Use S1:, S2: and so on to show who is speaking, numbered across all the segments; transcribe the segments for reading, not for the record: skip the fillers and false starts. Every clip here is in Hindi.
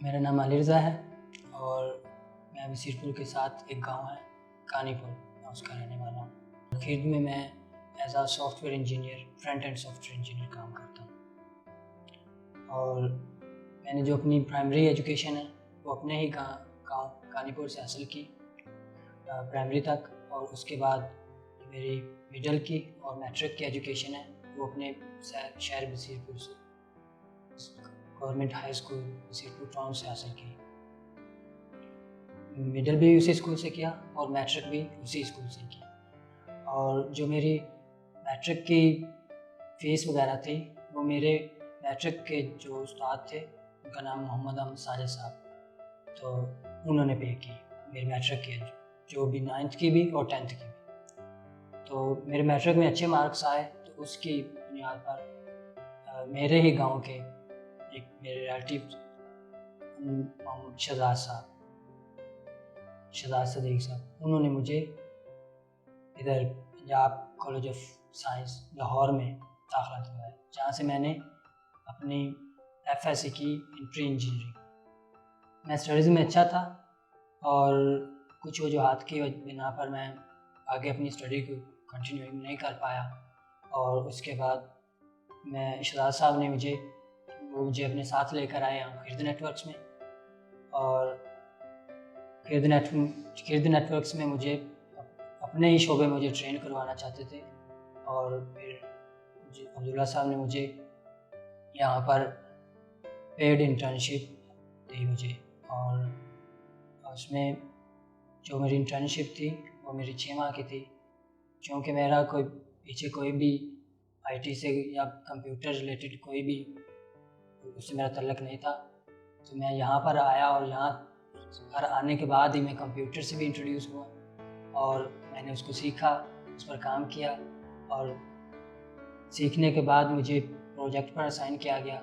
S1: मेरा नाम अली रज़ा है और मैं वसीरपुर के साथ एक गांव है कानीपुर, मैं उसका रहने वाला हूँ। खीरद में मैं as a software engineer, front end software engineer काम करता हूँ। और मैंने जो अपनी प्राइमरी एजुकेशन है वो अपने ही गांव कानीपुर से हासिल की प्राइमरी तक, और उसके बाद मेरी मिडिल की और मैट्रिक की एजुकेशन है वो अपने शहर वसीरपुर से गवर्नमेंट हाई स्कूल वसीरपुर टाउन से हासिल की। मिडिल भी उसी स्कूल से किया और मैट्रिक भी उसी स्कूल से की। और जो मेरी मैट्रिक की फ़ीस वगैरह थी वो मेरे मैट्रिक के जो उस्ताद थे उनका नाम मोहम्मद अहमद साजिद साहब, तो उन्होंने पे की मेरी मैट्रिक की, जो भी 9th की भी और 10th की भी। तो मेरे मैट्रिक में अच्छे मार्क्स आए तो उसकी बुनियाद पर मेरे ही गांव के एक मेरे रिलेटिव शहजाद सदीक साहब, उन्होंने मुझे इधर Punjab college of science Lahore में दाखिला दिलवाया, जहाँ से मैंने अपनी FSc की इन प्री इंजीनियरिंग। मैं स्टडीज़ में अच्छा था और कुछ वजूहात की बिना पर मैं आगे अपनी स्टडी को कंटिन्यू नहीं कर पाया। और उसके बाद मैं शहजाद साहब ने मुझे अपने साथ लेकर आए यहाँ खीरद नेटवर्क्स में, और खीरद नेटवर्क्स में मुझे अपने ही शोबे में मुझे ट्रेन करवाना चाहते थे। और फिर अब्दुल्ला साहब ने मुझे यहाँ पर पेड इंटर्नशिप दी मुझे, और उसमें जो मेरी इंटर्नशिप थी वो मेरी 6 माह की थी। क्योंकि मेरा पीछे कोई भी IT से या कंप्यूटर रिलेटेड कोई भी उससे मेरा तल्लक नहीं था, तो मैं यहाँ पर आया और यहाँ पर आने के बाद ही मैं कंप्यूटर से भी इंट्रोड्यूस हुआ और मैंने उसको सीखा, उस पर काम किया। और सीखने के बाद मुझे प्रोजेक्ट पर असाइन किया गया,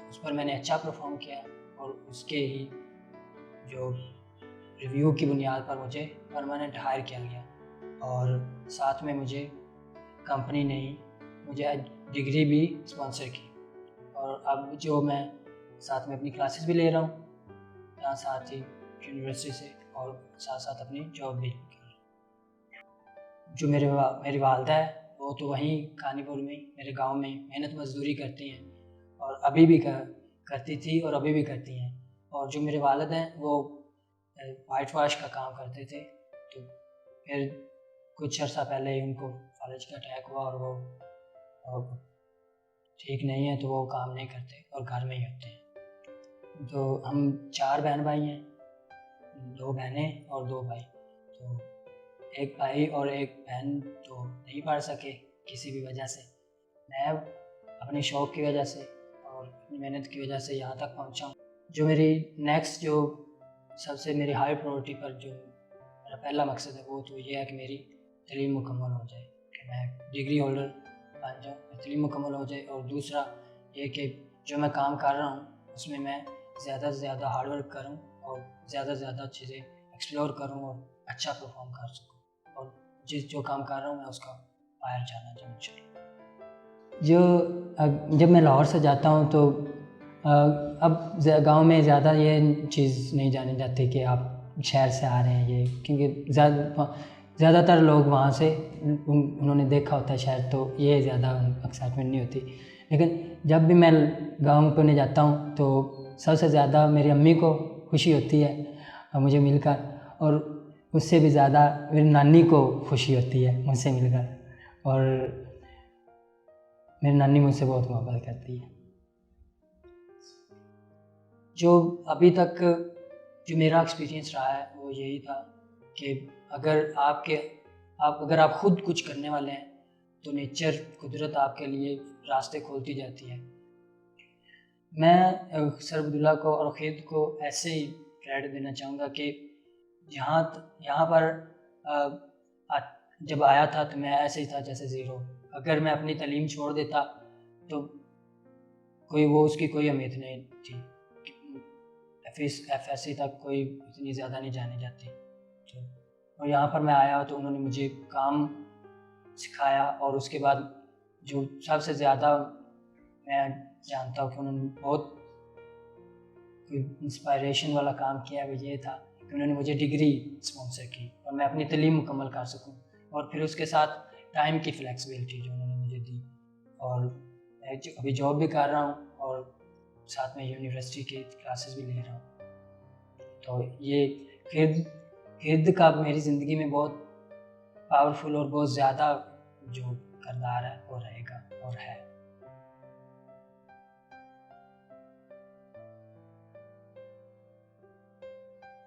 S1: उस पर मैंने अच्छा परफॉर्म किया और उसके ही जो रिव्यू की बुनियाद पर मुझे परमानेंट हायर किया गया। और साथ में मुझे कंपनी ने मुझे डिग्री भी स्पॉन्सर की, और अब जो मैं साथ में अपनी क्लासेस भी ले रहा हूँ यहाँ साथ ही यूनिवर्सिटी से, और साथ साथ अपनी जॉब भी कर रहा हूँ। जो मेरी वालदा है वो तो वहीं कानीपुर में मेरे गांव में मेहनत मजदूरी करती हैं, और अभी भी करती थी और अभी भी करती हैं। और जो मेरे वालिद हैं वो वाइट वॉश का काम करते थे, तो फिर कुछ अर्सा पहले ही उनको फालिज का अटैक हुआ और वो ठीक नहीं है, तो वो काम नहीं करते और घर में ही होते हैं। तो हम 4 बहन भाई हैं, 2 बहनें और 2 भाई। तो एक भाई और एक बहन तो नहीं पढ़ सके किसी भी वजह से। मैं अपने शौक़ की वजह से और अपनी मेहनत की वजह से यहाँ तक पहुँचा हूँ। जो मेरी नेक्स्ट जो सबसे मेरी हाई प्रायोरिटी पर जो मेरा पहला मकसद है वो तो ये है कि मेरी तालीम मुकम्मल हो जाए, कि मैं डिग्री होल्डर बन जाऊँ, तालीम मुकम्मल हो जाए। और दूसरा ये कि जो मैं काम कर रहा हूँ उसमें मैं ज़्यादा से ज़्यादा हार्ड वर्क करूँ और ज़्यादा से ज़्यादा चीज़ें एक्सप्लोर करूँ और अच्छा परफॉर्म कर सकूँ, और जो काम कर रहा हूँ मैं उसका बाहर जाना चाहूँ। जब मैं लाहौर से जाता हूँ तो अब गांव में ज़्यादा ये चीज़ नहीं जानी जाती कि आप शहर से आ रहे हैं, ये क्योंकि ज़्यादातर लोग वहाँ से उन्होंने देखा होता है शहर, तो ये ज़्यादा एक्साइटमेंट नहीं होती। लेकिन जब भी मैं गांव पे जाता हूँ तो सबसे ज़्यादा मेरी अम्मी को खुशी होती है मुझे मिलकर, और उससे भी ज़्यादा मेरी नानी को खुशी होती है मुझसे मिलकर, और मेरी नानी मुझसे बहुत मोहब्बत करती है। जो अभी तक जो मेरा एक्सपीरियंस रहा है वो यही था कि अगर आप खुद कुछ करने वाले हैं तो नेचर, कुदरत आपके लिए रास्ते खोलती जाती है। मैं सर अब्दुल्ला को और खीरद को ऐसे ही क्रेडिट देना चाहूँगा कि यहाँ पर जब आया था तो मैं ऐसे ही था जैसे ज़ीरो। अगर मैं अपनी तालीम छोड़ देता तो उसकी कोई उम्मीद नहीं थी। FSc तक कोई इतनी ज़्यादा नहीं जाने जाती, तो और यहाँ पर मैं आया तो उन्होंने मुझे काम सिखाया, और उसके बाद जो सबसे ज़्यादा मैं जानता हूँ कि उन्होंने बहुत कोई इंस्पायरेशन वाला काम किया वो ये था कि उन्होंने मुझे डिग्री स्पॉन्सर की और मैं अपनी तालीम मुकम्मल कर सकूं, और फिर उसके साथ टाइम की फ्लेक्सिबिलिटी जो उन्होंने मुझे दी। और मैं अभी जॉब भी कर रहा हूँ और साथ में यूनिवर्सिटी की क्लासेस भी ले रहा हूँ। तो ये गिरद का मेरी ज़िंदगी में बहुत पावरफुल और बहुत ज़्यादा जो किरदार है वो रहेगा और है।